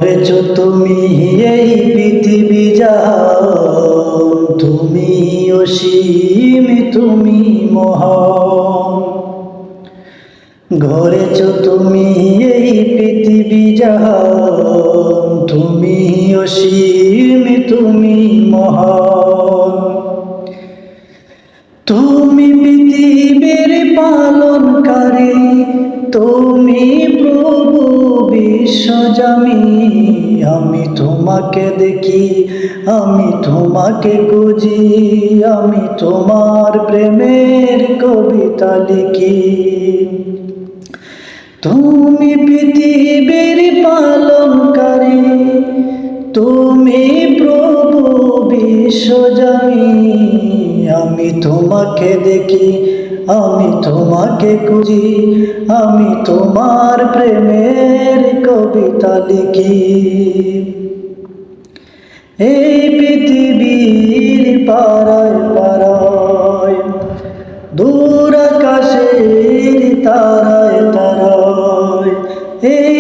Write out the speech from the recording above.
করেছো তুমি এই পৃথিবী জাহান, তুমি অসীম, তুমি মহান। গড়েছো তুমি এই পৃথিবী জাহান, তুমি অসীম, তুমি মহান। তুমি পৃথিবীর পালনকারী, তুমি প্রভু বিশ্বজামি। আমি তোমাকে দেখি, আমি তোমাকে খুঁজি, আমি তোমার প্রেমের কবিতা লিখি। তুমি পৃথিবীর পালনকারী, তুমি প্রভু বিশ্বজামি। আমি তোমাকে দেখি, আমি তোমাকে খুঁজি, আমি তোমার প্রেমের কবিতা লিখি। এই পৃথিবীর পারায় পারায়, দূর আকাশের তারায় তারায়, এই